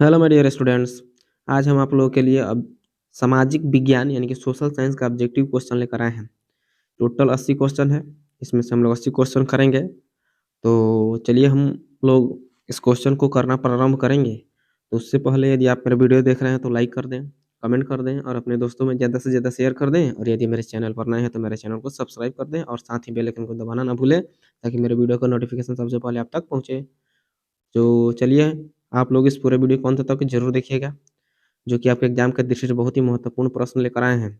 Hello my dear students. आज हम आप लोगों के लिए अब सामाजिक विज्ञान यानी कि सोशल साइंस का ऑब्जेक्टिव क्वेश्चन लेकर आए हैं। टोटल 80 क्वेश्चन है। इसमें से हम लोग 80 क्वेश्चन करेंगे। तो चलिए हम लोग इस क्वेश्चन को करना प्रारंभ करेंगे। तो उससे पहले यदि आप मेरा वीडियो देख रहे हैं तो लाइक कर दें, कमेंट कर दें और अपने दोस्तों में ज़्यादा से ज़्यादा शेयर कर दें। और यदि मेरे चैनल पर नए हैं तो मेरे चैनल को सब्सक्राइब कर दें और साथ ही बेल आइकन को दबाना ना भूलें, ताकि मेरे वीडियो का नोटिफिकेशन सबसे पहले आप तक पहुँचे। तो चलिए, आप लोग इस पूरे वीडियो को अंत तक जरूर देखिएगा, जो कि आपके एग्जाम के दृष्टि से बहुत ही महत्वपूर्ण प्रश्न लेकर आए हैं।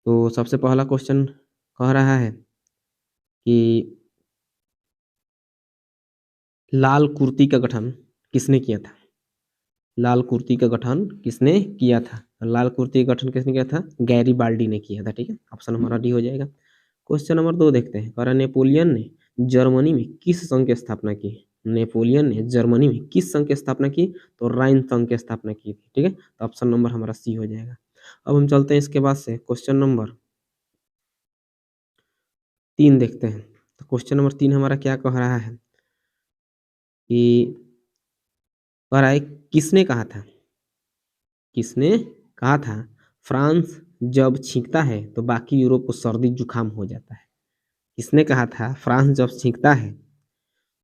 तो सबसे पहला क्वेश्चन कह रहा है कि लाल कुर्ती का गठन किसने किया था? लाल कुर्ती का गठन किसने किया था? लाल कुर्ती का गठन किसने किया था? गैरीबाल्डी ने किया था। ठीक है, ऑप्शन हमारा डी हो जाएगा। क्वेश्चन नंबर 2 देखते हैं। कह रहा है नेपोलियन ने जर्मनी में किस संघ की स्थापना की? नेपोलियन ने जर्मनी में किस संघ की स्थापना की? तो राइन संघ की स्थापना की थी। ठीक है, तो ऑप्शन नंबर हमारा सी हो जाएगा। अब हम चलते हैं इसके बाद से क्वेश्चन नंबर 3 देखते हैं। तो क्वेश्चन नंबर 3 हमारा क्या कह रहा है कि कह रहा है किसने कहा था, किसने कहा था फ्रांस जब छींकता है तो बाकी यूरोप को सर्दी जुकाम हो जाता है? किसने कहा था फ्रांस जब छींकता है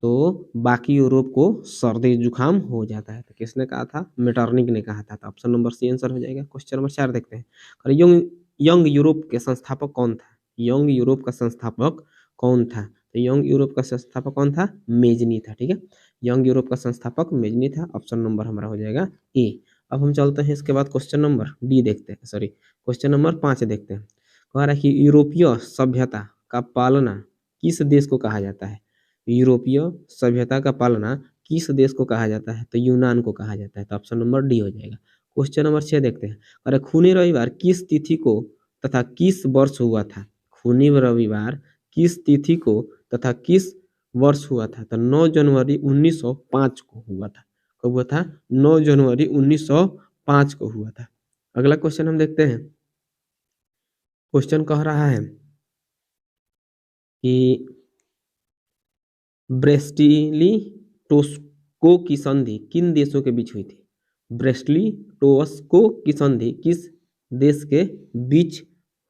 तो बाकी यूरोप को सर्दी जुकाम हो जाता है? तो किसने कहा था? मेटरनिक ने कहा था। तो ऑप्शन नंबर सी आंसर हो जाएगा। क्वेश्चन नंबर 4 देखते हैं। और यंग यंग यूरोप के संस्थापक कौन था? यंग यूरोप का संस्थापक कौन था? तो यंग यूरोप का संस्थापक कौन था? मेजनी था। ठीक है, यंग यूरोप का संस्थापक मेजनी था। ऑप्शन नंबर हमारा हो जाएगा ए। अब हम चलते हैं इसके बाद क्वेश्चन नंबर डी देखते हैं, सॉरी क्वेश्चन नंबर 5 देखते हैं। कह रहा है कि यूरोपीय सभ्यता का पालना किस देश को कहा जाता है? यूरोपीय सभ्यता का पालना किस देश को कहा जाता है? तो यूनान को कहा जाता है। तो ऑप्शन नंबर डी हो जाएगा। क्वेश्चन नंबर 6 देखते हैं। अरे खूनी रविवार किस तिथि को तथा किस वर्ष हुआ था? खूनी रविवार किस तिथि को तथा किस वर्ष हुआ था? तो 9 जनवरी 1905 को हुआ था। कब हुआ था? 9 जनवरी 1905 को हुआ था। अगला क्वेश्चन हम देखते हैं। क्वेश्चन कह रहा है कि ब्रेस्टली-टोस्को की संधि किन देशों के बीच हुई थी? ब्रेस्टली-टोस्को की संधि किस देश के बीच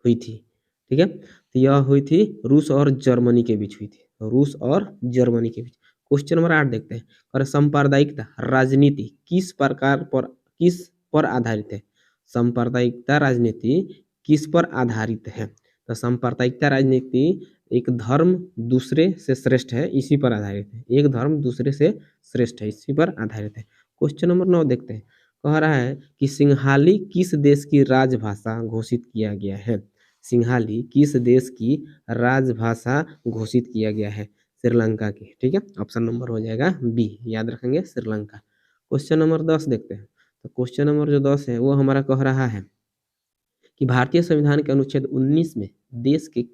हुई थी? ठीक है, तो यह हुई थी रूस और जर्मनी के बीच हुई थी। रूस और जर्मनी के बीच। क्वेश्चन नंबर 8 देखते हैं। और सांप्रदायिकता राजनीति किस पर आधारित है? सांप्रदायिकता राजनीति किस पर आधारित है? तो सांप्रदायिकता राजनीति एक धर्म दूसरे से श्रेष्ठ है, इसी पर आधारित है। एक धर्म दूसरे से श्रेष्ठ है, इसी पर आधारित है। क्वेश्चन नंबर 9 देखते हैं। कह रहा है कि सिंहाली किस देश की राजभाषा घोषित किया गया है? सिंहाली किस देश की राजभाषा घोषित किया गया है? श्रीलंका की। ठीक है, ऑप्शन नंबर हो जाएगा बी, याद रखेंगे श्रीलंका। क्वेश्चन नंबर 10 देखते हैं। तो क्वेश्चन नंबर जो 10 है वो हमारा कह रहा है कि भारतीय संविधान के अनुच्छेद 19 में देश के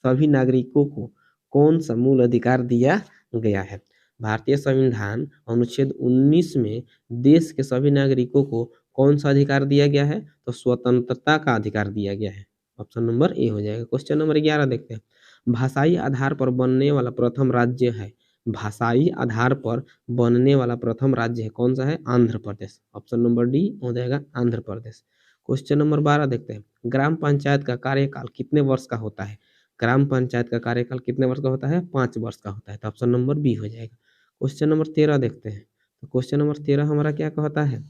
सभी नागरिकों को कौन सा मूल अधिकार दिया गया है? भारतीय संविधान अनुच्छेद 19 में देश के सभी नागरिकों को कौन सा अधिकार दिया गया है? तो स्वतंत्रता का अधिकार दिया गया है। ऑप्शन नंबर ए हो जाएगा। क्वेश्चन नंबर 11 देखते हैं। भाषाई आधार पर बनने वाला प्रथम राज्य है, भाषाई आधार पर बनने वाला प्रथम राज्य है, कौन सा है? Andhra Pradesh. Option number D हो जाएगा, आंध्र प्रदेश। क्वेश्चन नंबर 12 देखते हैं। ग्राम पंचायत का कार्यकाल कितने वर्ष का होता है? ग्राम पंचायत का कार्यकाल कितने वर्ष का होता है? 5 वर्ष का होता है। तो ऑप्शन नंबर बी हो जाएगा। क्वेश्चन नंबर 13 देखते हैं। तो क्वेश्चन नंबर 13 हमारा क्या कहता है?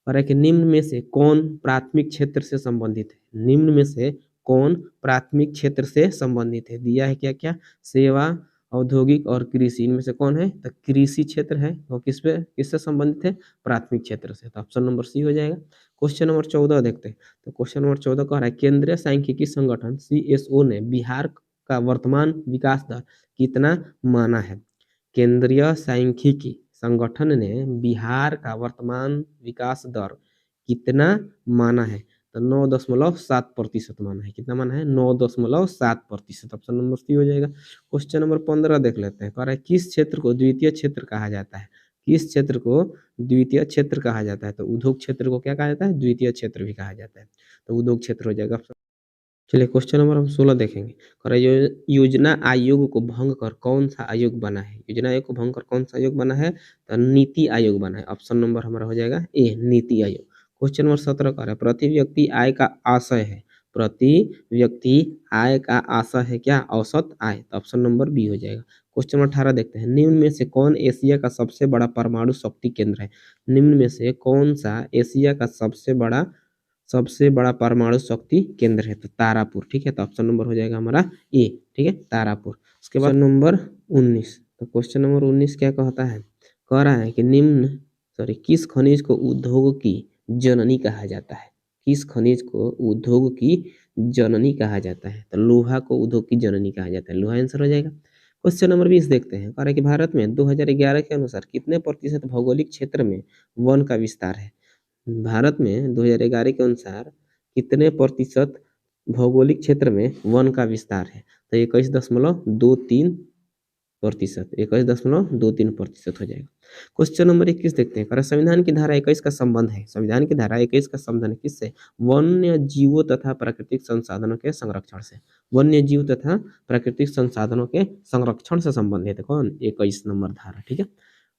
और है कि निम्न में से कौन प्राथमिक क्षेत्र से संबंधित है? निम्न में से कौन प्राथमिक क्षेत्र से संबंधित है? दिया है क्या क्या? सेवा, औद्योगिक और कृषि। इनमें से कौन है? तो कृषि क्षेत्र है। वो किससे संबंधित है? प्राथमिक क्षेत्र से। तो ऑप्शन नंबर सी हो जाएगा। क्वेश्चन नंबर 14 देखते हैं। तो क्वेश्चन नंबर 14 कह रहा है केंद्रीय सांख्यिकी संगठन CSO ने बिहार का वर्तमान विकास दर कितना माना है? केंद्रीय सांख्यिकी संगठन ने बिहार का वर्तमान विकास दर कितना माना है? तो 9.7% माना है। कितना माना है? 9.7%। ऑप्शन नंबर सी हो जाएगा। क्वेश्चन नंबर 15 देख लेते हैं। कह रहा है किस क्षेत्र को द्वितीय क्षेत्र कहा जाता है? किस क्षेत्र को द्वितीय क्षेत्र कहा जाता है? तो उद्योग क्षेत्र को क्या कहा जाता है? द्वितीय क्षेत्र भी कहा जाता है। तो उद्योग क्षेत्र हो जाएगा। चलिए क्वेश्चन नंबर हम 16 देखेंगे। और योजना आयोग को भंग कर कौन सा आयोग बना है? योजना आयोग को भंग कर कौन सा आयोग बना है? तो नीति आयोग बना है। ऑप्शन नंबर हमारा हो जाएगा ए, नीति आयोग। क्वेश्चन नंबर 17 कह रहा है प्रति व्यक्ति आय का आशय है। प्रति व्यक्ति आय का आशय है क्या? औसत आय। तो ऑप्शन नंबर बी हो जाएगा। क्वेश्चन नंबर 18 देखते हैं। निम्न में से कौन एशिया का सबसे बड़ा परमाणु शक्ति केंद्र है? निम्न में से कौन सा एशिया का सबसे बड़ा परमाणु शक्ति केंद्र है? तो तारापुर। ठीक है, तो ऑप्शन नंबर हो जाएगा हमारा ए। ठीक है, तारापुर। उसके बाद नंबर 19। तो क्वेश्चन नंबर 19 क्या कहता है? कह रहा है कि किस खनिज को उद्योग की जननी कहा जाता है? किस खनिज को उद्योग की जननी कहा जाता है? तो लोहा को उद्योग की जननी कहा जाता है। लोहा आंसर हो जाएगा। क्वेश्चन नंबर 20 देखते हैं। कह रहा है कि भारत में 2011 के अनुसार कितने प्रतिशत भौगोलिक क्षेत्र में वन का विस्तार है? भारत में 2011 के अनुसार कितने प्रतिशत भौगोलिक क्षेत्र में वन का विस्तार है? तो 21.23%। 21.23% हो जाएगा। क्वेश्चन नंबर 21 देखते हैं। कह संविधान की धारा 21 का संबंध है। संविधान की धारा 21 का संबंध किससे? वन्य जीवों तथा प्राकृतिक संसाधनों के संरक्षण से। वन्य जीव तथा प्राकृतिक संसाधनों के संरक्षण से संबंधित है कौन? 21 नंबर धारा। ठीक है,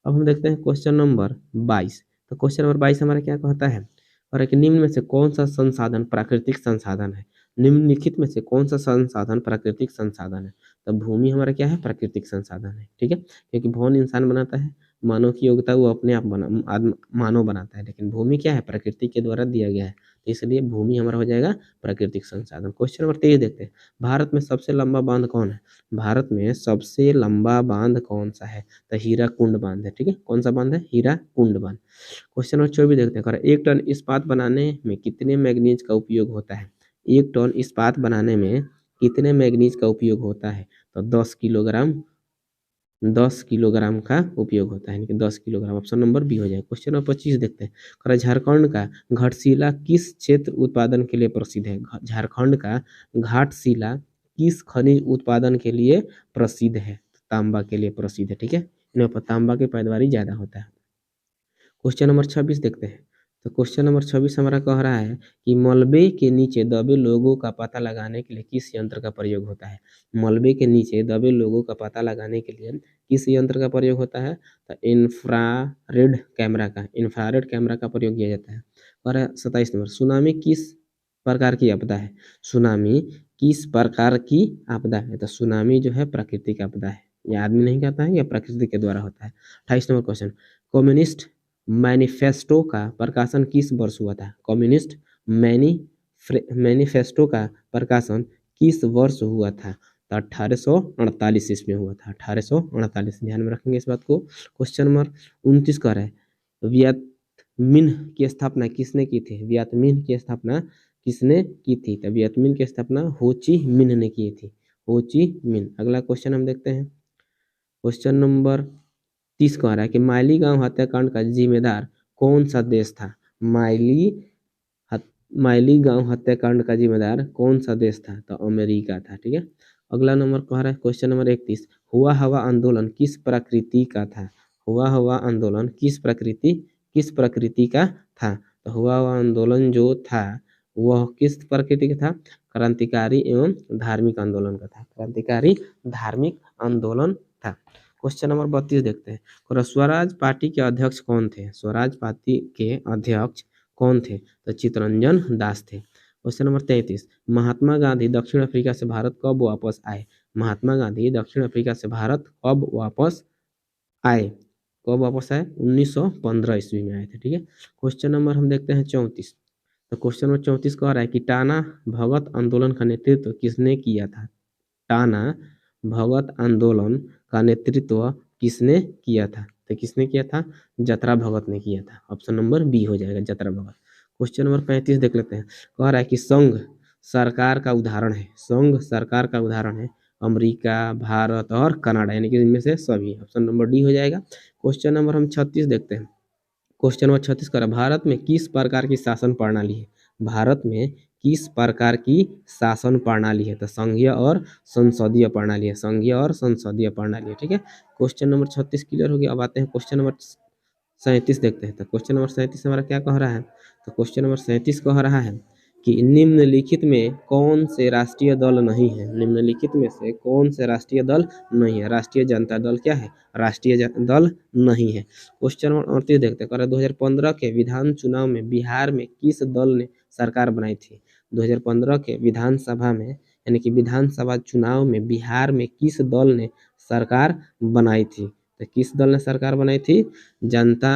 अब हम देखते हैं क्वेश्चन नंबर 22। तो क्वेश्चन नंबर 22 हमारा क्या कहता है? और एक निम्न में से कौन सा संसाधन प्राकृतिक संसाधन है? निम्नलिखित में से कौन सा संसाधन प्राकृतिक संसाधन है? तो भूमि हमारा क्या है? प्राकृतिक संसाधन है। ठीक है, क्योंकि भवन इंसान बनाता है, मानव की योग्यता वो अपने आप मानव बनाता है, लेकिन भूमि क्या है? प्रकृति के द्वारा दिया गया है, तो इसलिए भूमि हमारा हो जाएगा प्राकृतिक संसाधन। क्वेश्चन नंबर 23 देखते हैं। भारत में सबसे लंबा बांध कौन है? भारत में सबसे लंबा बांध कौन सा है? तो हीराकुंड बांध है। ठीक है, कौन सा बांध है? हीराकुंड बांध। क्वेश्चन नंबर 24 देखते हैं। 1 टन इस्पात बनाने में कितने मैग्नीज का उपयोग होता है? 1 टन इस्पात बनाने में कितने मैग्नीज का उपयोग होता है? तो 10 किलोग्राम का उपयोग होता है, यानी कि 10 किलोग्राम। ऑप्शन नंबर बी हो जाएगा। क्वेश्चन नंबर 25 देखते हैं। झारखंड का घाटशिला किस क्षेत्र उत्पादन के लिए प्रसिद्ध है? झारखंड का घाटशिला किस खनिज उत्पादन के लिए प्रसिद्ध है? तांबा के लिए प्रसिद्ध है। ठीक है, इन पर तांबा की पैदावारी ज्यादा होता है। क्वेश्चन नंबर 26 देखते हैं। तो क्वेश्चन नंबर 26 हमारा कह रहा है कि मलबे के नीचे दबे लोगों का पता लगाने के लिए किस यंत्र का प्रयोग होता है? मलबे के नीचे दबे लोगों का पता लगाने के लिए किस यंत्र का प्रयोग होता है? तो इंफ्रारेड कैमरा का प्रयोग किया जाता है। और 27 नंबर, सुनामी किस प्रकार की आपदा है? सुनामी किस प्रकार की आपदा है? तो सुनामी जो है प्राकृतिक आपदा है, यह आदमी नहीं करता है, यह प्रकृति के द्वारा होता है। 28 नंबर क्वेश्चन, कम्युनिस्ट मैनिफेस्टो का प्रकाशन किस वर्ष हुआ था? कम्युनिस्ट मैनिफेस्टो का प्रकाशन किस वर्ष हुआ था? तो 1848 ईस्वी में हुआ था। 1848, ध्यान में रखेंगे इस बात को। क्वेश्चन नंबर 29 कह रहा है वियत मिन्ह की स्थापना किसने की थी? वियत मिन्ह की स्थापना किसने की थी? तो वियत मिन्ह की स्थापना हो ची मिन्ह ने की थी। हो ची मिन्ह। अगला क्वेश्चन हम देखते हैं। क्वेश्चन नंबर 30 कह रहा है कि माइली गांव हत्याकांड का जिम्मेदार कौन सा देश था? माइली गांव हत्याकांड का जिम्मेदार कौन सा देश था? तो अमेरिका था। ठीक है, अगला नंबर कह रहा है क्वेश्चन नंबर 31, हुआ हवा आंदोलन किस प्रकृति का था? हुआ हवा आंदोलन किस प्रकृति का था? तो हुआ हवा आंदोलन जो था वह किस प्रकृति का था? क्रांतिकारी एवं धार्मिक आंदोलन का था। क्रांतिकारी धार्मिक आंदोलन था। क्वेश्चन नंबर 32 देखते हैं। और स्वराज पार्टी के अध्यक्ष कौन थे? स्वराज पार्टी के अध्यक्ष कौन थे? तो चित्तरंजन दास थे। क्वेश्चन नंबर 33, महात्मा गांधी दक्षिण अफ्रीका से भारत कब वापस आए? महात्मा गांधी दक्षिण अफ्रीका से भारत कब वापस आए? 1915 ईस्वी में आए थे। ठीक है, क्वेश्चन नंबर हम देखते हैं 34। तो क्वेश्चन नंबर 34 कह रहा है कि टाना भगत आंदोलन का नेतृत्व किसने किया था? टाना भगत आंदोलन का नेतृत्व किसने किया था? तो किसने किया था? जतरा भगत ने किया था। ऑप्शन नंबर बी हो जाएगा, जतरा भगत। क्वेश्चन नंबर 35 देख लेते हैं। कह रहा है कि संघ सरकार का उदाहरण है। संघ सरकार का उदाहरण है अमेरिका, भारत और कनाडा, यानी कि इनमें से सभी। ऑप्शन नंबर डी हो जाएगा। क्वेश्चन नंबर हम 36 देखते हैं। क्वेश्चन नंबर 36 कर भारत में किस प्रकार की शासन प्रणाली है? भारत में किस प्रकार की शासन प्रणाली है? तो संघीय और संसदीय प्रणाली है। संघीय और संसदीय प्रणाली है। ठीक है, क्वेश्चन नंबर 36 क्लियर हो गया। अब आते हैं क्वेश्चन नंबर 37 देखते हैं। तो क्वेश्चन नंबर 37 हमारा क्या कह रहा है? तो क्वेश्चन नंबर 37 कह रहा है कि निम्नलिखित में कौन से राष्ट्रीय दल नहीं है, निम्नलिखित में से कौन से राष्ट्रीय दल नहीं है। राष्ट्रीय जनता दल क्या है, राष्ट्रीय दल नहीं है। क्वेश्चन नंबर 38 देखते हैं, 2015 के विधान चुनाव में बिहार में किस दल ने सरकार बनाई थी। 2015 के विधानसभा में यानी कि विधानसभा चुनाव में बिहार में किस दल ने सरकार बनाई थी। तो किस दल ने सरकार बनाई थी, जनता,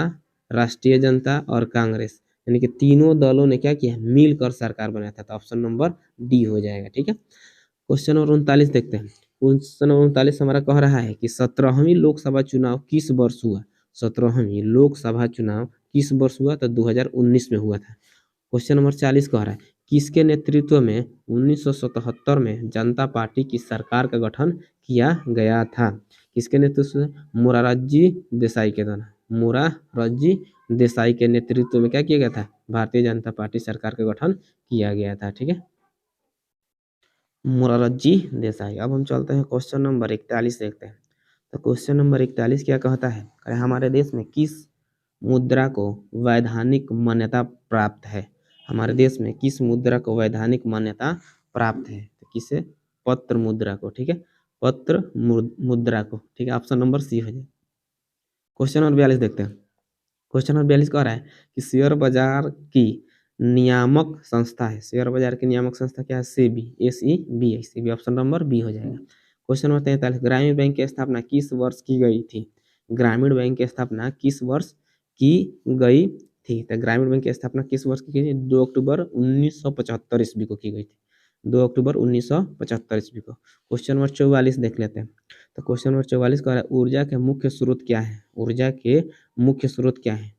राष्ट्रीय जनता और कांग्रेस, यानी कि तीनों दलों ने क्या किया, मिलकर सरकार बनाया था। तो ऑप्शन नंबर डी हो जाएगा। ठीक है, क्वेश्चन नंबर 39 देखते हैं। क्वेश्चन नंबर 39 हमारा कह रहा है कि 17वीं लोकसभा चुनाव किस वर्ष हुआ। 17वीं लोकसभा चुनाव किस वर्ष हुआ, तो 2019 में हुआ था। क्वेश्चन नंबर 40 कह रहा है, किसके नेतृत्व में 1977 में जनता पार्टी की सरकार का गठन किया गया था। किसके नेतृत्व में, मोरारजी देसाई के द्वारा, मोरारजी देसाई के नेतृत्व में क्या किया गया था, भारतीय जनता पार्टी सरकार का गठन किया गया था। ठीक है, मोरारजी देसाई। अब हम चलते हैं क्वेश्चन नंबर 41 देखते हैं। तो क्वेश्चन नंबर 41 क्या कहता है, हमारे देश में किस मुद्रा को वैधानिक मान्यता प्राप्त है। हमारे देश में किस मुद्रा को वैधानिक मान्यता प्राप्त है, तो किसे, पत्र मुद्रा को। ठीक है, पत्र मुद्रा को। ठीक है, ऑप्शन नंबर सी हो जाए। क्वेश्चन नंबर 42 देखते हैं। क्वेश्चन नंबर 42 कह रहा है कि शेयर बाजार की नियामक संस्था है, शेयर बाजार की नियामक संस्था क्या है, SEBI, SEBI, SEBI option number B हो जाएगा। क्वेश्चन नंबर 43, ग्रामीण बैंक की स्थापना किस वर्ष की गई थी। ग्रामीण बैंक की स्थापना किस वर्ष की गई थी। तो ग्रामीण बैंक की स्थापना किस वर्ष की गई थी, 2 अक्टूबर 1975 ईस्वी को की गई थी, 2 अक्टूबर 1975 ईस्वी को। क्वेश्चन नंबर 44 देख लेते हैं। तो क्वेश्चन नंबर 44 कह रहा है, ऊर्जा के मुख्य स्रोत क्या है। ऊर्जा के मुख्य स्रोत क्या है।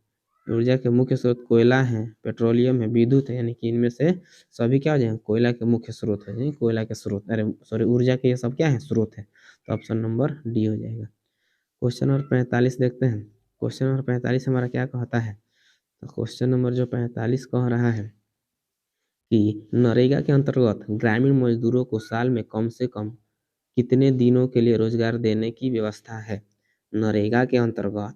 ऊर्जा के मुख्य स्रोत कोयला है, पेट्रोलियम है, विद्युत है, यानी कि इनमें से सभी क्या हो जाएंगे, कोयला के मुख्य स्रोत है, यानी कोयला के स्रोत, अरे सॉरी, ऊर्जा के ये सब क्या है, स्रोत है। तो ऑप्शन नंबर डी हो जाएगा। क्वेश्चन नंबर 45 देखते हैं। क्वेश्चन नंबर 45 हमारा क्या कहता है, तो क्वेश्चन नंबर जो 45 कह रहा है कि नरेगा के अंतर्गत ग्रामीण मजदूरों को साल में कम से कम कितने दिनों के लिए रोजगार देने की व्यवस्था है। नरेगा के अंतर्गत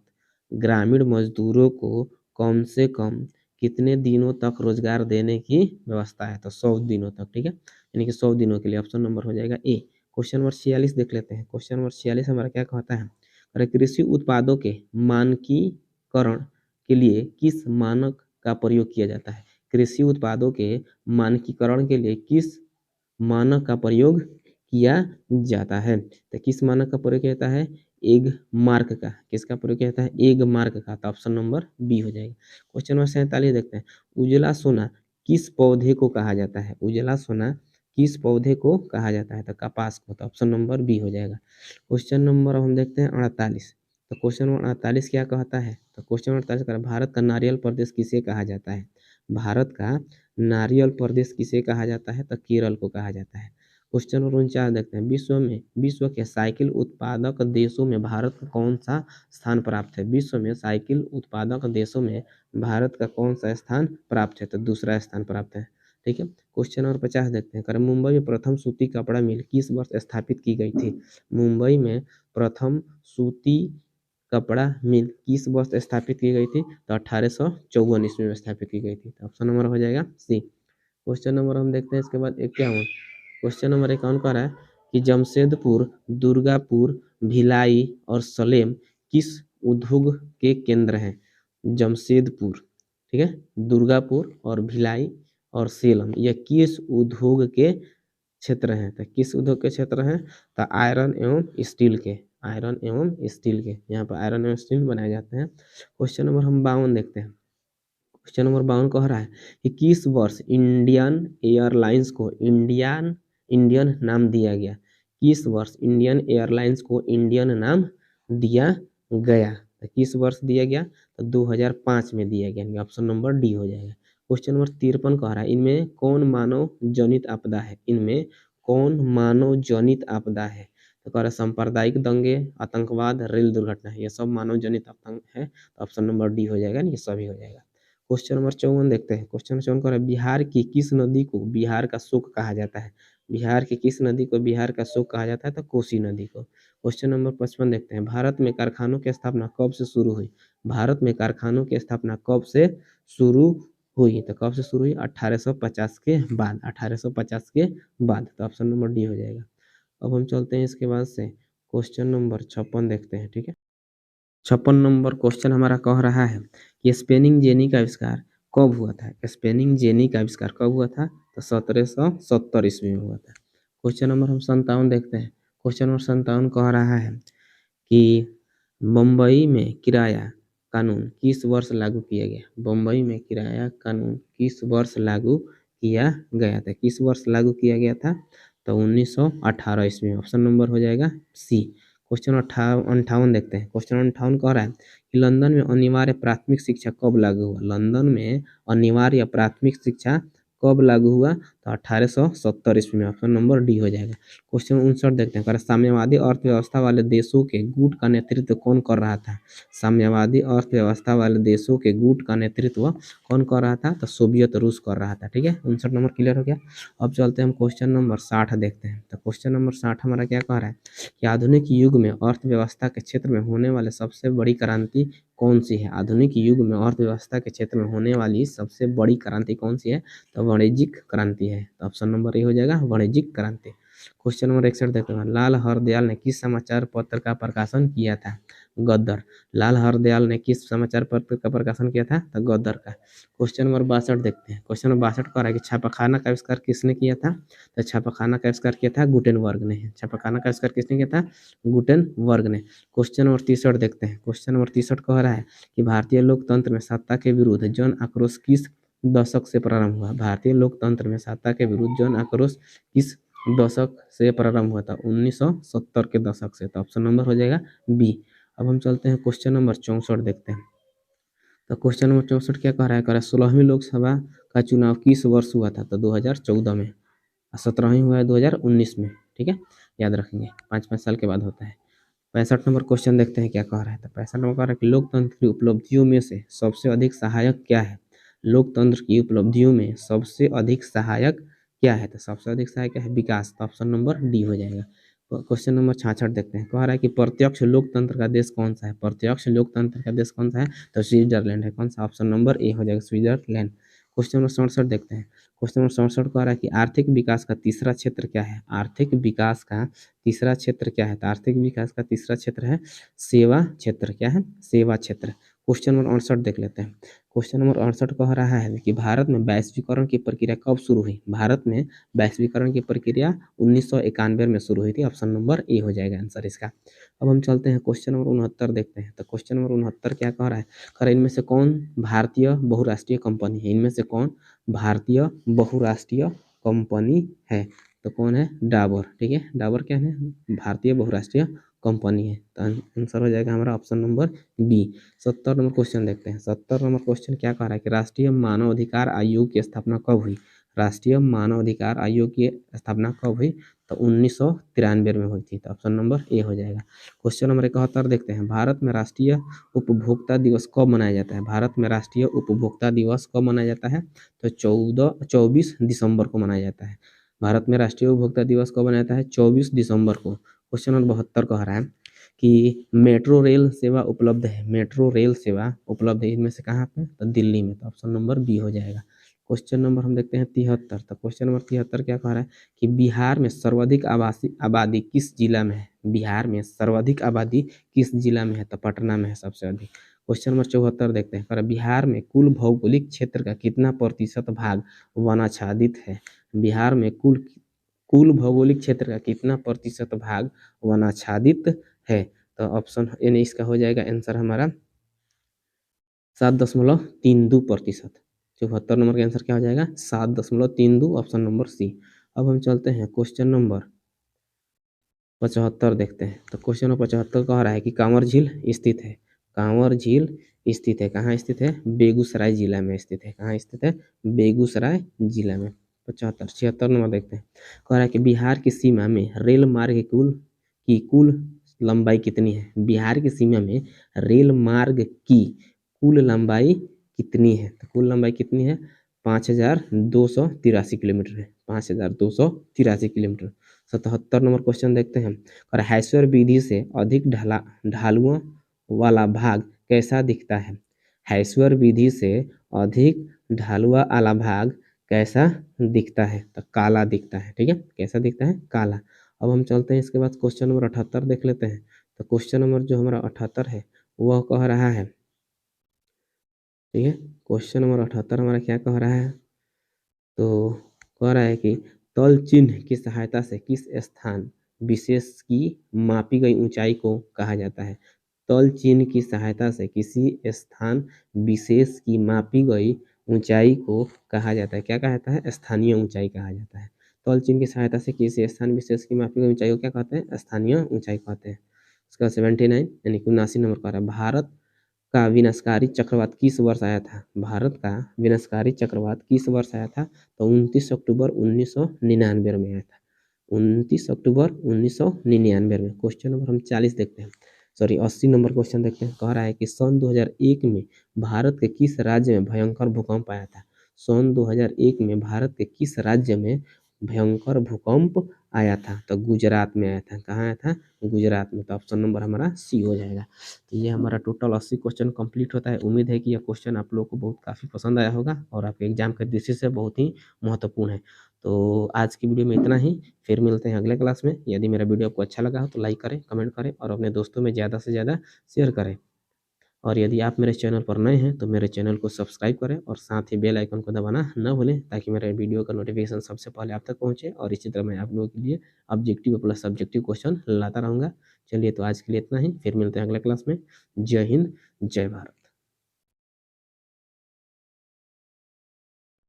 ग्रामीण मजदूरों को कम से कम कितने दिनों तक रोजगार देने की व्यवस्था है, तो 100 दिनों तक। ठीक है, यानी कि 100 दिनों के लिए ऑप्शन नंबर हो जाएगा ए। क्वेश्चन नंबर 46 देख लेते हैं। क्वेश्चन नंबर 46 हमारा क्या कहता है, अरे कृषि उत्पादों के मानकीकरण के लिए किस मानक का प्रयोग किया जाता है। कृषि उत्पादों के मानकीकरण के लिए किस मानक का प्रयोग किया जाता है। तो किस मानक का प्रयोग किया जाता है, एग मार्क का। किसका प्रयोग किया जाता है, एग मार्क का। तो ऑप्शन नंबर बी हो जाएगा। क्वेश्चन नंबर 47 देखते हैं, उजला सोना किस पौधे को कहा जाता है। उजला सोना किस पौधे को कहा जाता है, तो कपास को। तो ऑप्शन नंबर बी हो जाएगा। क्वेश्चन नंबर हम देखते हैं 48। तो क्वेश्चन नंबर 48 क्या कहता है, तो क्वेश्चन नंबर 48 भारत का नारियल प्रदेश किसे कहा जाता है। भारत का नारियल प्रदेश किसे कहा जाता है, तो केरल को कहा जाता है। क्वेश्चन नंबर 49 देखते हैं, विश्व के साइकिल उत्पादक देशों में भारत का कौन सा स्थान प्राप्त है। विश्व में साइकिल उत्पादक देशों में भारत का कौन सा स्थान प्राप्त है, तो दूसरा स्थान प्राप्त है। ठीक है, क्वेश्चन नंबर 50 देखते हैं, मुंबई में प्रथम सूती कपड़ा मिल किस वर्ष स्थापित की गई थी। मुंबई में प्रथम सूती कपड़ा मिल किस वर्ष स्थापित की गई थी, तो 1854 ईस्वी में स्थापित की गई थी। तो ऑप्शन नंबर हो जाएगा सी। क्वेश्चन नंबर हम देखते हैं इसके बाद 51। क्वेश्चन नंबर 51 कह रहा है कि जमशेदपुर, दुर्गापुर, भिलाई और सलेम किस उद्योग के केंद्र हैं। जमशेदपुर, ठीक है, दुर्गापुर और भिलाई और सेलम, यह किस उद्योग के क्षेत्र हैं। तो किस उद्योग के क्षेत्र हैं, तो आयरन एवं स्टील के, आयरन एवं स्टील के, यहाँ पर आयरन एवं स्टील बनाए जाते हैं। क्वेश्चन नंबर हम 52 देखते हैं। क्वेश्चन नंबर 52 कह रहा है कि किस वर्ष इंडियन एयरलाइंस को इंडियन नाम दिया गया। किस वर्ष इंडियन एयरलाइंस को इंडियन नाम दिया गया, तो किस वर्ष दिया गया, तो 2005 में दिया गया। ऑप्शन नंबर डी हो जाएगा। क्वेश्चन नंबर 53 कह रहा है, इनमें कौन मानव जनित आपदा है। इनमें कौन मानव जनित आपदा है, तो कह रहा है सांप्रदायिक दंगे, आतंकवाद, रेल दुर्घटना, ये सब मानव जनित आपदा है। तो ऑप्शन नंबर डी हो जाएगा, ये सभी हो जाएगा। क्वेश्चन नंबर 54 देखते हैं। क्वेश्चन नंबर 54 कह रहा है, बिहार की किस नदी को बिहार का शोक कहा जाता है। बिहार की किस नदी को बिहार का शोक कहा जाता है, तो कोसी नदी को। क्वेश्चन नंबर 55 देखते हैं, भारत में कारखानों की स्थापना कब से शुरू हुई। भारत में कारखानों की स्थापना कब से शुरू हुई। तो कब से शुरू हुई? 1850 के बाद, 1850 के बाद। तो ऑप्शन नंबर डी हो जाएगा। अब हम चलते हैं इसके बाद से क्वेश्चन नंबर 56 देखते हैं। ठीक है, 56 नंबर क्वेश्चन हमारा कह रहा है कि स्पेनिंग जेनी का आविष्कार कब हुआ था? स्पेनिंग जेनी का आविष्कार कब हुआ था? तो 1770 ईस्वी में हुआ था। क्वेश्चन नंबर हम 57 देखते हैं। क्वेश्चन नंबर 57 कह रहा है कि बम्बई में किराया कानून किस वर्ष लागू किया गया? बम्बई में किराया कानून किस वर्ष लागू किया गया था? किस वर्ष लागू किया गया था? तो 1918 ईस्वी में। ऑप्शन नंबर हो जाएगा सी। क्वेश्चन 58 देखते हैं। क्वेश्चन 58 कह रहा है कि लंदन में अनिवार्य प्राथमिक शिक्षा कब लागू हुआ? लंदन में अनिवार्य प्राथमिक शिक्षा कब लागू हुआ? तो 1870 ईस्वी में। ऑप्शन नंबर डी हो जाएगा। क्वेश्चन 59 देखते हैं। साम्यवादी अर्थव्यवस्था वाले देशों के गुट का नेतृत्व कौन कर रहा था? साम्यवादी अर्थव्यवस्था वाले देशों के गुट का नेतृत्व कौन कर रहा था? तो सोवियत रूस कर रहा था। ठीक है, 59 नंबर क्लियर हो गया। अब चलते हैं हम क्वेश्चन नंबर 60 देखते हैं। तो क्वेश्चन नंबर 60 हमारा क्या कह रहा है कि आधुनिक युग में अर्थव्यवस्था के क्षेत्र में होने वाले सबसे बड़ी क्रांति कौन सी है? आधुनिक युग में अर्थव्यवस्था के क्षेत्र में होने वाली सबसे बड़ी क्रांति कौन सी है? तो वाणिज्यिक क्रांति है। तो ऑप्शन नंबर ए हो जाएगा, वाणिज्यिक क्रांति। क्वेश्चन नंबर 61 देखते हैं। लाल हरदयाल ने किस समाचार पत्र का प्रकाशन किया था? गदर। लाल हरदयाल ने किस समाचार पत्र का प्रकाशन किया था? तो गदर का। क्वेश्चन नंबर 62 देखते हैं। क्वेश्चन नंबर 62 कह रहा है कि छापाखाना का आविष्कार किसने किया था? तो छापाखाना का आविष्कार किया था गुटेनबर्ग ने। छापाखाना का आविष्कार किसने किया था? गुटेनबर्ग ने। क्वेश्चन नंबर 63 देखते हैं। क्वेश्चन नंबर 63 कह रहा है कि भारतीय लोकतंत्र में सत्ता के विरुद्ध जन आक्रोश किस दशक से प्रारंभ हुआ? भारतीय लोकतंत्र में सत्ता के विरुद्ध जन आक्रोश किस दशक से प्रारंभ हुआ था? 1970 के दशक से। तो ऑप्शन नंबर हो जाएगा बी। अब हम चलते हैं क्वेश्चन नंबर 64 देखते हैं। तो क्वेश्चन नंबर 64 क्या कह रहा है? 16वीं लोकसभा का चुनाव किस वर्ष हुआ था? तो 2014 में। 17वीं हुआ है 2019 में। ठीक है, याद रखेंगे, 5-5 साल के बाद होता है। 65 नंबर क्वेश्चन देखते हैं क्या कह रहा है। तो 65 नंबर कह रहा है कि लोकतंत्र की उपलब्धियों में से सबसे अधिक सहायक क्या है? लोकतंत्र की उपलब्धियों में सबसे अधिक सहायक क्या है? तो सबसे अधिक सहायक क्या है? विकास। तो ऑप्शन नंबर डी हो जाएगा। क्वेश्चन नंबर 66 देखते हैं। कह रहा है कि प्रत्यक्ष लोकतंत्र का देश कौन सा है? प्रत्यक्ष लोकतंत्र का देश कौन सा है? तो स्विट्जरलैंड है। कौन सा? ऑप्शन नंबर ए हो जाएगा, स्विट्जरलैंड। क्वेश्चन नंबर 67 देखते हैं। क्वेश्चन नंबर 67 कह रहा है कि आर्थिक विकास का तीसरा क्षेत्र क्या है? आर्थिक विकास का तीसरा क्षेत्र क्या है? तो आर्थिक विकास का तीसरा क्षेत्र है सेवा क्षेत्र। क्या है? सेवा क्षेत्र। क्वेश्चन नंबर 68 देख लेते हैं। क्वेश्चन नंबर 68 कह रहा है कि भारत में वैश्वीकरण की प्रक्रिया कब शुरू हुई? भारत में वैश्वीकरण की प्रक्रिया 1991 में शुरू हुई थी। ऑप्शन नंबर ए हो जाएगा आंसर इसका। अब हम चलते हैं क्वेश्चन नंबर 69 देखते हैं। तो क्वेश्चन नंबर 69 क्या कह रहा है? कह रहा है इनमें से कौन भारतीय बहुराष्ट्रीय कंपनी है? इनमें से कौन भारतीय बहुराष्ट्रीय कंपनी है? तो कौन है? डाबर। ठीक है, डाबर क्या है? भारतीय बहुराष्ट्रीय कंपनी है। तो आंसर हो जाएगा हमारा option number B. 70 number question देखते हैं। 70 नंबर क्वेश्चन क्या कह रहा है कि राष्ट्रीय मानव अधिकार आयोग की स्थापना कब हुई? राष्ट्रीय मानव अधिकार आयोग की स्थापना कब हुई? तो 1993 में हुई थी। तो ऑप्शन नंबर ए हो जाएगा। क्वेश्चन नंबर 71 देखते हैं। भारत में राष्ट्रीय उपभोक्ता दिवस कब मनाया जाता है? भारत में राष्ट्रीय उपभोक्ता दिवस कब मनाया जाता है? तो 24 दिसंबर को मनाया जाता है। भारत में राष्ट्रीय उपभोक्ता दिवस कब मनाया जाता है? 24 दिसंबर को। क्वेश्चन नंबर 72 कह रहा है कि मेट्रो रेल सेवा उपलब्ध है। मेट्रो रेल सेवा उपलब्ध है इनमें से कहाँ पे? तो दिल्ली में। तो ऑप्शन नंबर बी हो जाएगा। क्वेश्चन नंबर हम देखते हैं 73। तो क्वेश्चन नंबर 73 क्या कह रहा है कि बिहार में सर्वाधिक आबादी किस जिला में है? बिहार में सर्वाधिक आबादी किस जिला में है? तो पटना में है सबसे अधिक। क्वेश्चन नंबर 74 देखते हैं। कह रहा है बिहार में कुल भौगोलिक क्षेत्र का कितना प्रतिशत भाग वनाच्छादित है? बिहार में कुल कुल भौगोलिक क्षेत्र का कितना प्रतिशत भाग वनाच्छादित है? तो ऑप्शन यानी इसका हो जाएगा आंसर हमारा 7.32%। 74 नंबर का आंसर क्या हो जाएगा? 7.32, ऑप्शन नंबर सी। अब हम चलते हैं क्वेश्चन नंबर 75 देखते हैं। तो क्वेश्चन नंबर 75 कह रहा है कि कांवर झील स्थित है। कांवर झील स्थित है कहाँ स्थित है? बेगूसराय जिला में स्थित है। कहाँ स्थित है? बेगूसराय जिला में। 75। 76 नंबर देखते हैं। कह रहा है कि बिहार की सीमा में रेल मार्ग की कुल लंबाई कितनी है? बिहार की सीमा में रेल मार्ग की कुल लंबाई कितनी है? तो कुल लंबाई कितनी है? 5283 किलोमीटर है। 5283 किलोमीटर। 77 नंबर क्वेश्चन देखते हैं। और हैशर विधि से अधिक ढालुओं वाला भाग कैसा दिखता है? हैशर विधि से अधिक ढालुआ आला भाग कैसा दिखता है? तो काला दिखता है। ठीक है, कैसा दिखता है? काला। अब हम चलते हैं इसके बाद क्वेश्चन नंबर 78 देख लेते हैं। तो क्वेश्चन नंबर जो हमारा 78 है वह कह रहा है, ठीक है, क्वेश्चन नंबर 78 हमारा क्या कह रहा है? तो कह रहा है कि तल चिन्ह की सहायता से किस स्थान विशेष की मापी गई ऊंचाई को कहा जाता है? तल चिन्ह की सहायता से किसी स्थान विशेष की मापी गई ऊंचाई को कहा जाता है। क्या कहा जाता है? स्थानीय ऊंचाई कहा जाता है। तल चिन्ह की सहायता से किसी स्थान विशेष की मापी गई ऊंचाई को क्या कहते हैं? स्थानीय ऊंचाई कहते हैं। उसका 79 यानी 79 नंबर कह रहा है, भारत का विनाशकारी चक्रवात किस वर्ष आया था? भारत का विनाशकारी चक्रवात किस वर्ष आया था? तो 29 अक्टूबर 1999 में आया था। 29 अक्टूबर 1999 में। क्वेश्चन नंबर हम 40 देखते हैं, सॉरी 80 नंबर क्वेश्चन देखते हैं। कह रहा है कि सन 2001 में भारत के किस राज्य में भयंकर भूकंप आया था? सन 2001 में भारत के किस राज्य में भयंकर भूकंप आया था? तो गुजरात में आया था। कहाँ आया था? गुजरात में। तो ऑप्शन नंबर हमारा सी हो जाएगा। तो ये हमारा टोटल 80 क्वेश्चन कंप्लीट होता है। उम्मीद है कि यह क्वेश्चन आप लोगों को बहुत काफ़ी पसंद आया होगा और आपके एग्जाम के दृष्टि से बहुत ही महत्वपूर्ण है। तो आज की वीडियो में इतना ही, फिर मिलते हैं अगले क्लास में। यदि मेरा वीडियो आपको अच्छा लगा हो तो लाइक करें, कमेंट करें और अपने दोस्तों में ज़्यादा से ज़्यादा शेयर करें। और यदि आप मेरे चैनल पर नए हैं तो मेरे चैनल को सब्सक्राइब करें और साथ ही बेल आइकन को दबाना न भूलें, ताकि मेरे वीडियो का नोटिफिकेशन सबसे पहले आप तक पहुंचे। और इसी तरह मैं आप लोगों के लिए ऑब्जेक्टिव प्लस सब्जेक्टिव क्वेश्चन लाता रहूँगा। चलिए, तो आज के लिए इतना ही, फिर मिलते हैं अगले क्लास में। जय हिंद, जय भारत।